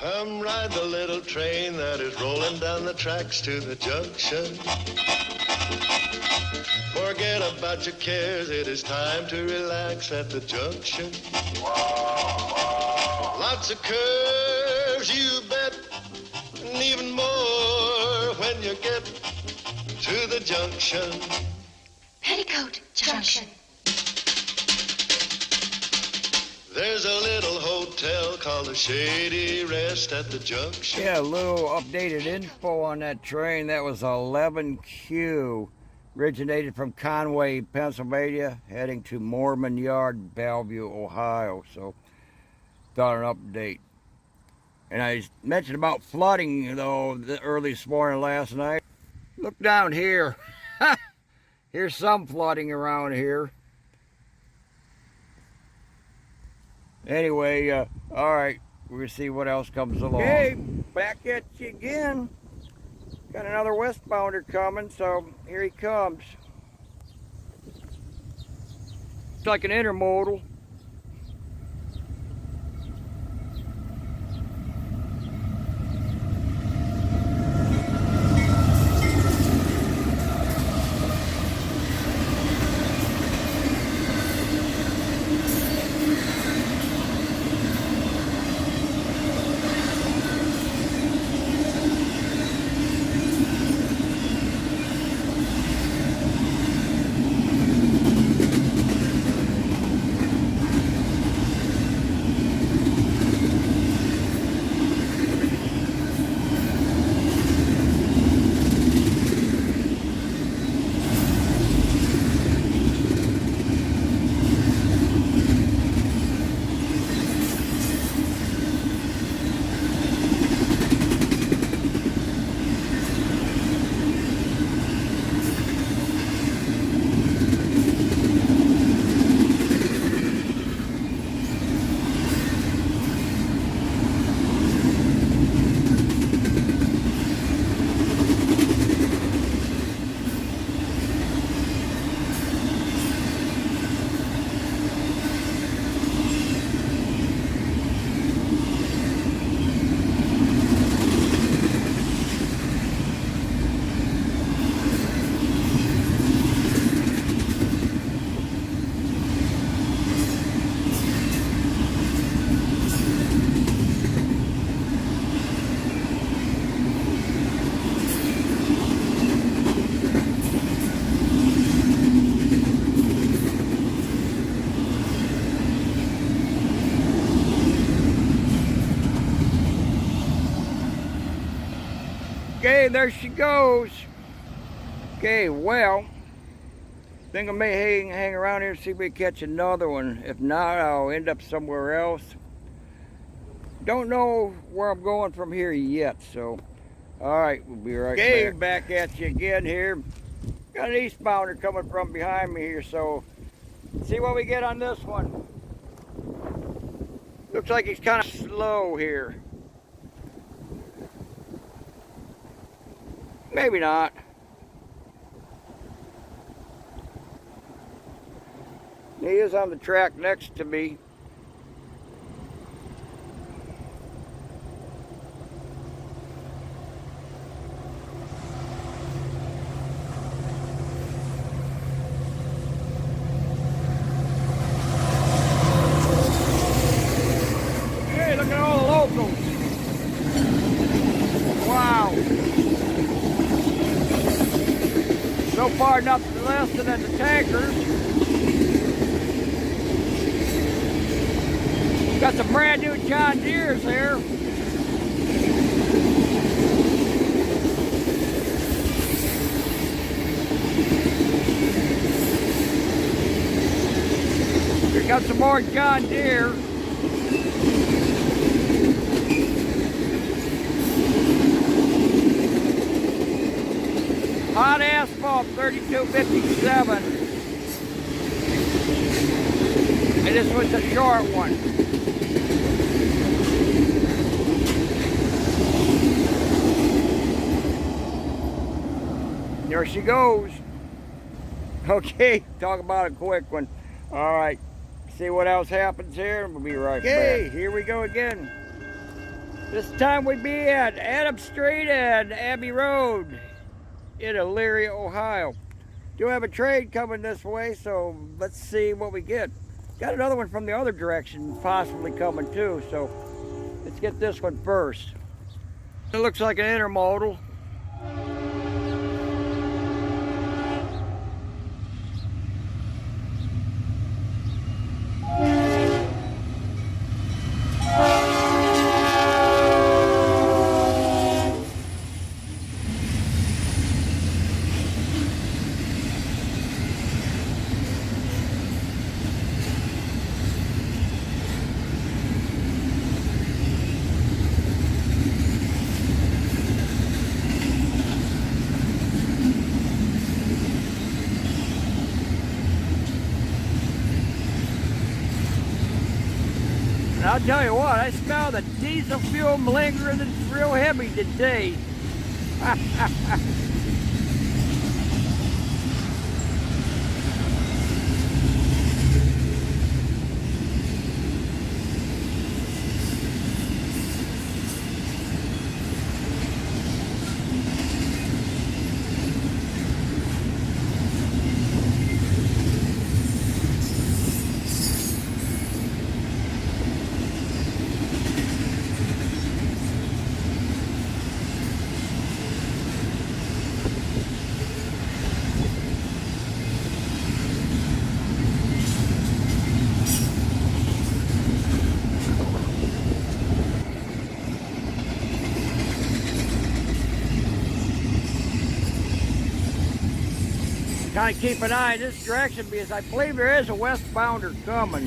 Come ride the little train that is rolling down the tracks to the junction. Forget about your cares, it is time to relax at the junction. Lots of curves, you bet, and even more when you get to the junction. Petticoat Junction. There's a little hotel called the Shady Rest at the junction. Yeah, a little updated info on that train. That was 11Q. Originated from Conway, Pennsylvania, heading to Mormon Yard, Bellevue, Ohio. So, thought an update. And I mentioned about flooding, though, early this morning last night. Look down here. Here's some flooding around here. Anyway, all right, we're going to see what else comes along. Okay, back at you again. Got another westbounder coming, so here he comes. It's like an intermodal. Okay, there she goes. Okay, well, think I may hang around here and see if we can catch another one. If not, I'll end up somewhere else. Don't know where I'm going from here yet, so all right, we'll be right back at you again here. Got an eastbounder coming from behind me here, so see what we get on this one. Looks like he's kind of slow here. Maybe not. He is on the track next to me. Hey, look at all the locals. Wow. So far, nothing less than the tankers. Got some brand new John Deeres here. We got some more John Deere. Hot asphalt 3257. And this was the short one. There she goes. Okay, talk about a quick one. All right, see what else happens here. We'll be right back. Okay, here we go again. This time we be at Adams Street and Abbey Road in Elyria, Ohio. Do have a train coming this way, so let's see what we get. Got another one from the other direction possibly coming too, so let's get this one first. It looks like an intermodal. And I'll tell you what, I smell the diesel fume lingering. It's real heavy today. Kind of keep an eye in this direction because I believe there is a westbounder coming.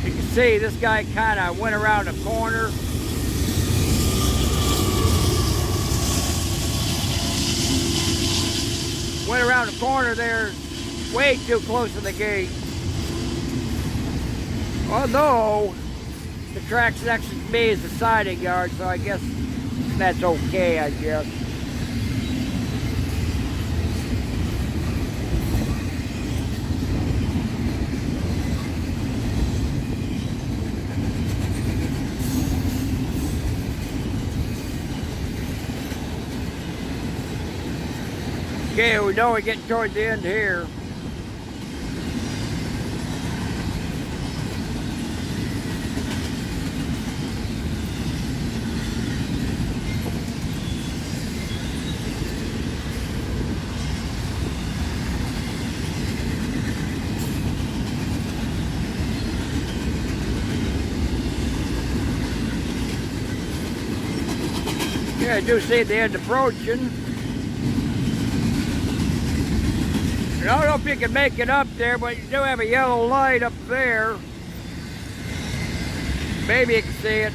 You can see this guy kind of went around the corner. Went around the corner there way too close to the gate. Although the track's next to me is the siding yard, so I guess that's okay, I guess. Okay, we know we're getting toward the end here. Yeah, I do see the end approaching. I don't know if you can make it up there, but you do have a yellow light up there. Maybe you can see it.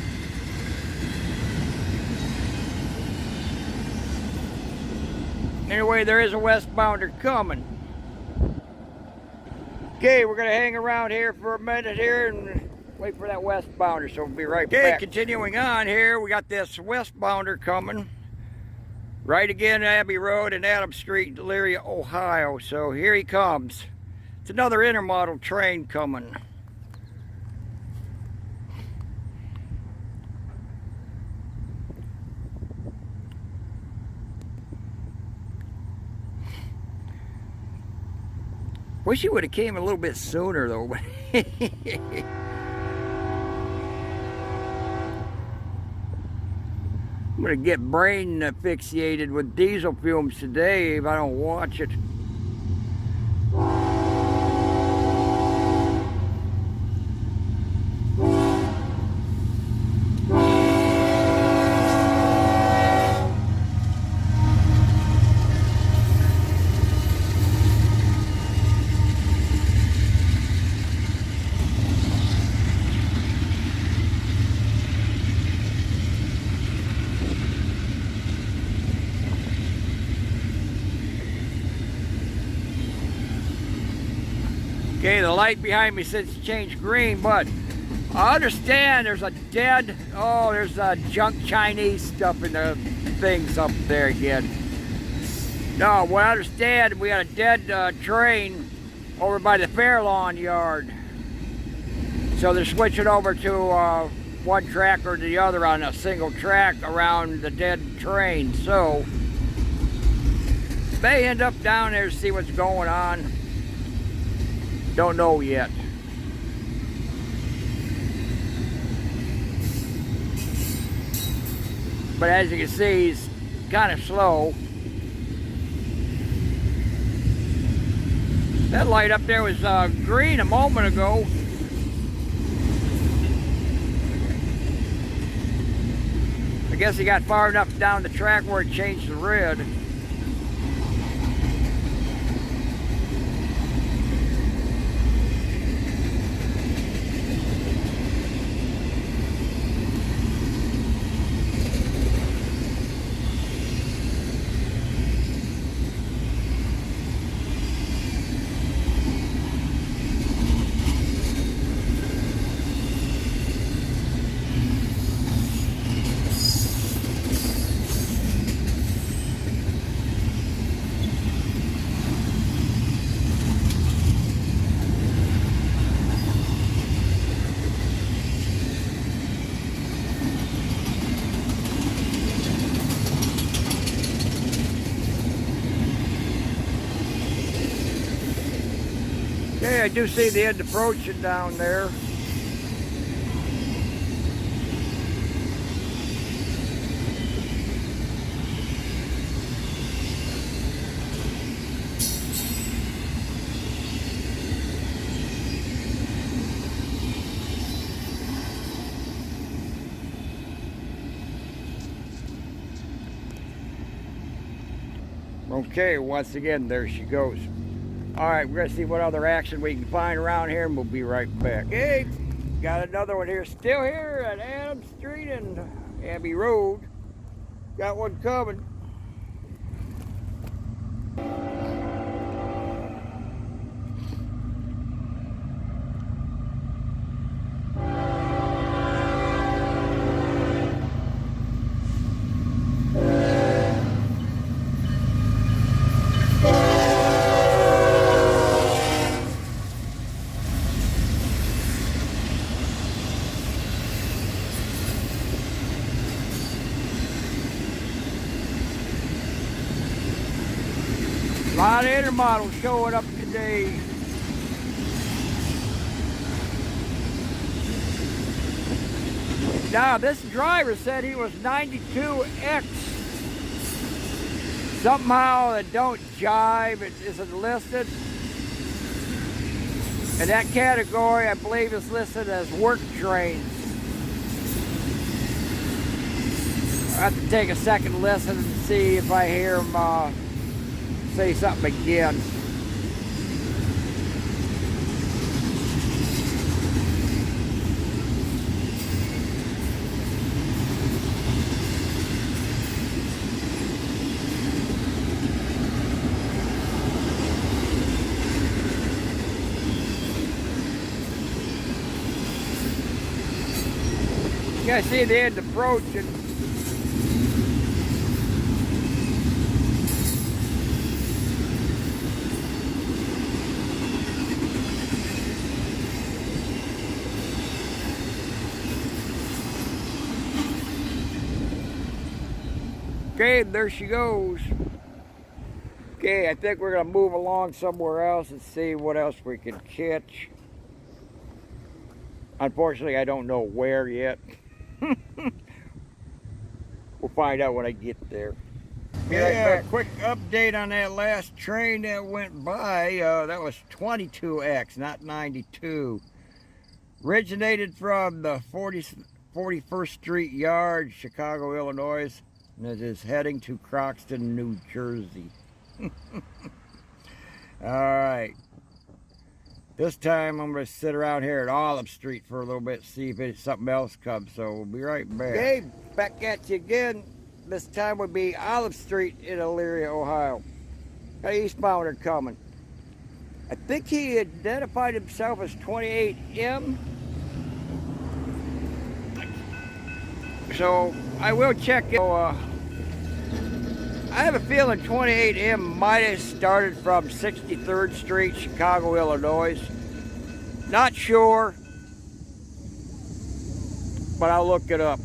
Anyway, there is a westbounder coming. Okay, we're gonna hang around here for a minute here and wait for that westbounder, so we'll be right back. Okay, continuing on here, we got this westbounder coming. Right again, Abbey Road and Adams Street, Elyria, Ohio. So here he comes. It's another intermodal train coming. Wish he would have came a little bit sooner though. I'm gonna get brain asphyxiated with diesel fumes today if I don't watch it. Okay, the light behind me says it's changed green, but I understand there's a dead, there's junk Chinese stuff in the things up there again. No, what I understand, we had a dead train over by the Fairlawn yard. So they're switching over to one track or the other on a single track around the dead train. So may end up down there to see what's going on. Don't know yet. But as you can see, he's kind of slow. That light up there was green a moment ago. I guess he got far enough down the track where it changed to red. Okay, I do see the end approaching down there. Okay, once again, there she goes. All right, we're gonna see what other action we can find around here, and we'll be right back. Hey, got another one here, still here at Adams Street and Abbey Road. Got one coming. A lot of intermodals showing up today. Now, this driver said he was 92X. Somehow it don't jive, it isn't listed. And that category, I believe, is listed as work trains. I have to take a second listen and see if I hear him say something again. You guys see the end approaching. Okay, there she goes. Okay, I think we're gonna move along somewhere else and see what else we can catch. Unfortunately, I don't know where yet. We'll find out when I get there. Yeah, quick update on that last train that went by. That was 22X, not 92. Originated from the 41st Street Yard, Chicago, Illinois. And it is heading to Croxton, New Jersey. Alright. This time I'm going to sit around here at Olive Street for a little bit, see if something else comes. So we'll be right back. Okay, back at you again. This time would be Olive Street in Elyria, Ohio. Got an eastbounder coming. I think he identified himself as 28M. So I will check it. I I have a feeling 28M might have started from 63rd Street, Chicago, Illinois. Not sure, but I'll look it up.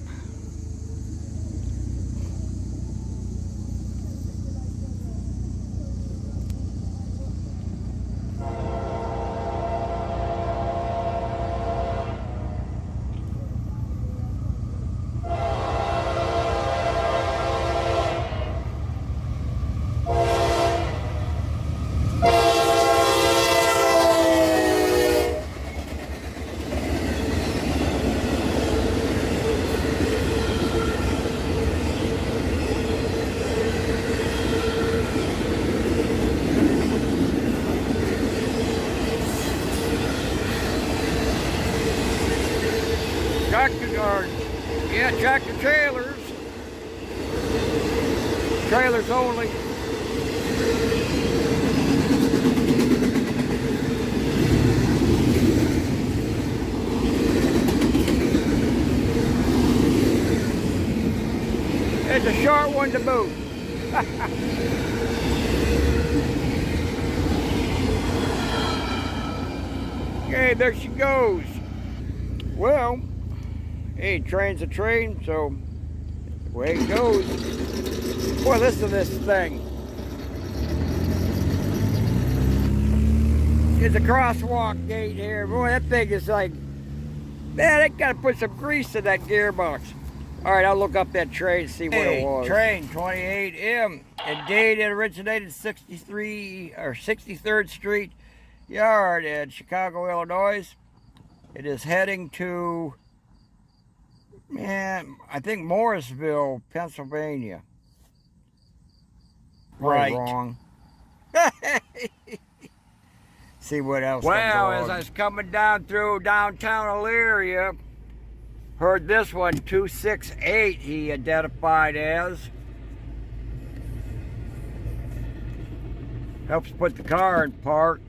Tractor trailers. Trailers only. It's a short one to boot. Okay, there she goes. Well, hey, train's a train, so the way it goes. Boy, listen to this thing. It's a crosswalk gate here. Boy, that thing is like, man, they gotta put some grease in that gearbox. All right, I'll look up that train and see what it was. Train 28M. Indeed, it originated 63 or 63rd Street Yard in Chicago, Illinois. It is heading to, man, I think Morrisville, Pennsylvania. Right. Wrong. See what else. Well, as I was coming down through downtown Elyria, heard this one, 268, he identified as. Helps put the car in park.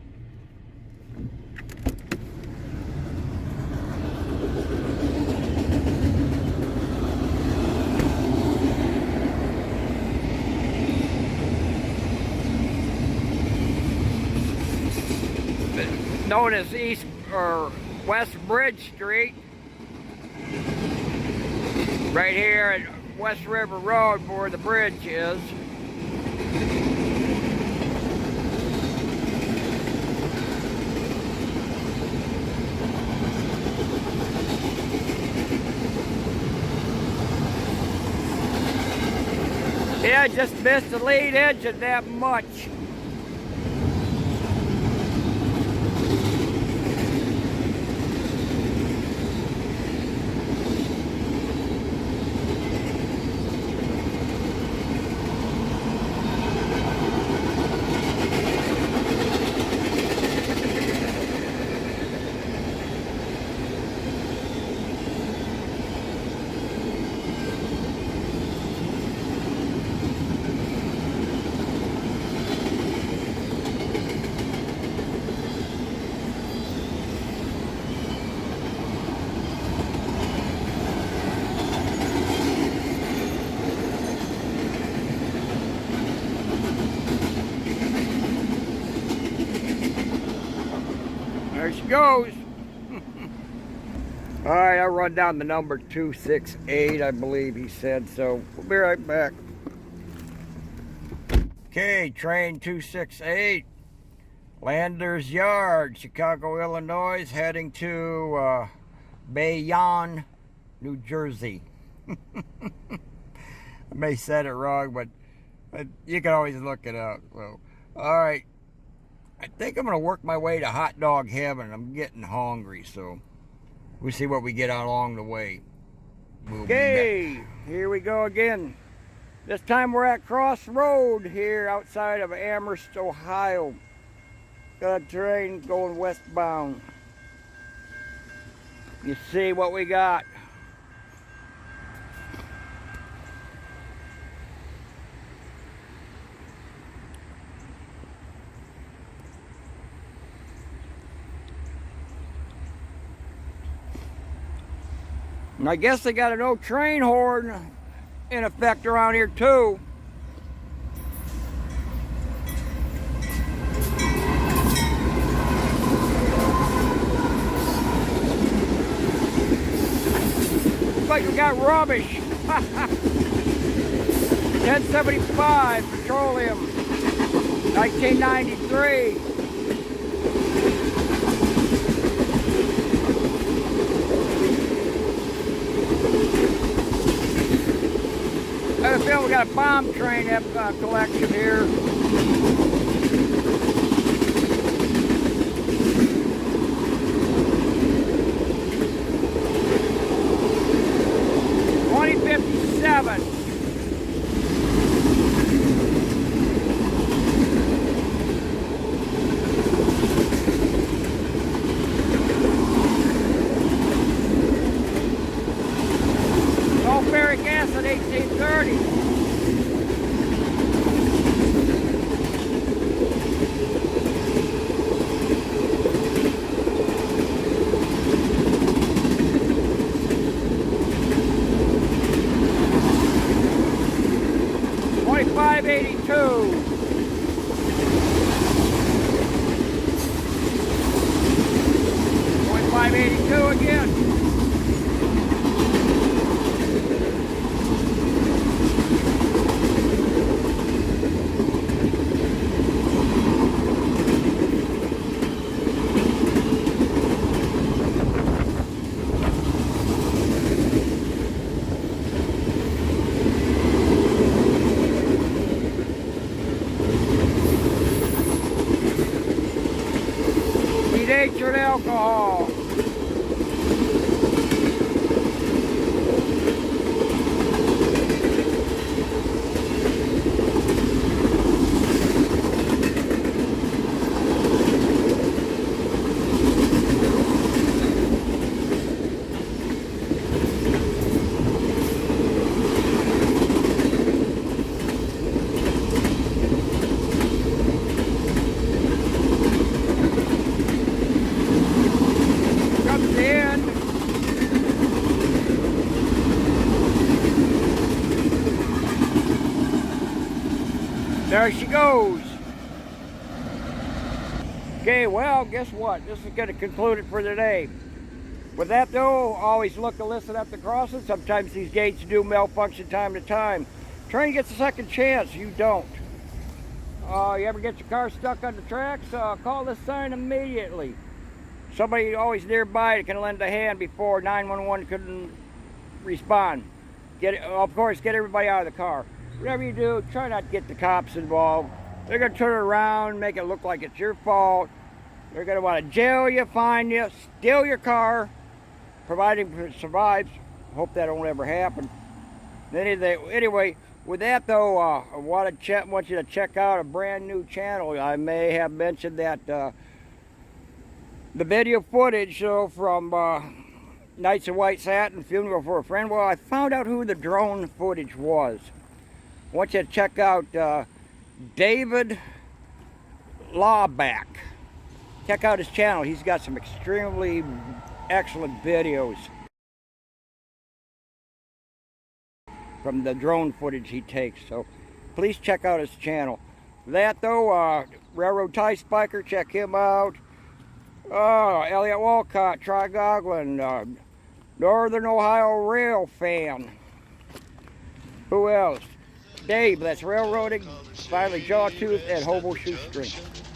Known as East or West Bridge Street. Right here at West River Road where the bridge is. Yeah, just missed the lead engine that much. There she goes. All right, I'll run down the number 268, I believe he said, so we'll be right back. Okay, train 268, Landers Yard, Chicago, Illinois, heading to Bayonne, New Jersey. I may have said it wrong, but you can always look it up. So, all right. I think I'm going to work my way to hot dog heaven. I'm getting hungry, so we'll see what we get along the way. Okay, here we go again. This time we're at Crossroad here outside of Amherst, Ohio. Got a train going westbound. You see what we got. And I guess they got an old train horn in effect around here too. like we got rubbish. 1075 petroleum, 1993. I feel we got a bomb train collection here. $20.57. Sulfuric acid, 1830. $25.82. $25.82 again. Denatured alcohol. There she goes. Okay, well, guess what? This is going to conclude it for today. With that, though, always look to listen at the crossing. Sometimes these gates do malfunction time to time. Train gets a second chance. You don't. You ever get your car stuck on the tracks? Call this sign immediately. Somebody always nearby that can lend a hand before 911 couldn't respond. Of course, get everybody out of the car. Whatever you do, try not to get the cops involved. They're going to turn it around, make it look like it's your fault. They're going to want to jail you, fine you, steal your car, providing it survives. Hope that won't ever happen. Anyway, with that though, I want you to check out a brand new channel. I may have mentioned that the video footage from Nights of White Satin, Funeral for a Friend. Well, I found out who the drone footage was. I want you to check out David Lawback. Check out his channel. He's got some extremely excellent videos from the drone footage he takes. So please check out his channel. That though, Railroad Tie Spiker, check him out. Elliot Walcott, Try Goglin, Northern Ohio Rail Fan. Who else? Dave, that's Railroading, finally Jawtooth, and Hobo Shoestring.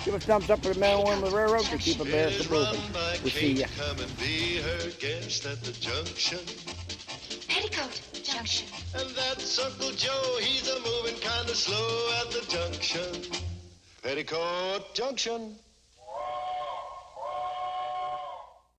Give a thumbs up for the men and women of the railroad to keep America moving. We'll see ya. Come and be her guest at the junction. Petticoat Junction. And that's Uncle Joe, he's a moving kind of slow at the junction. Petticoat Junction.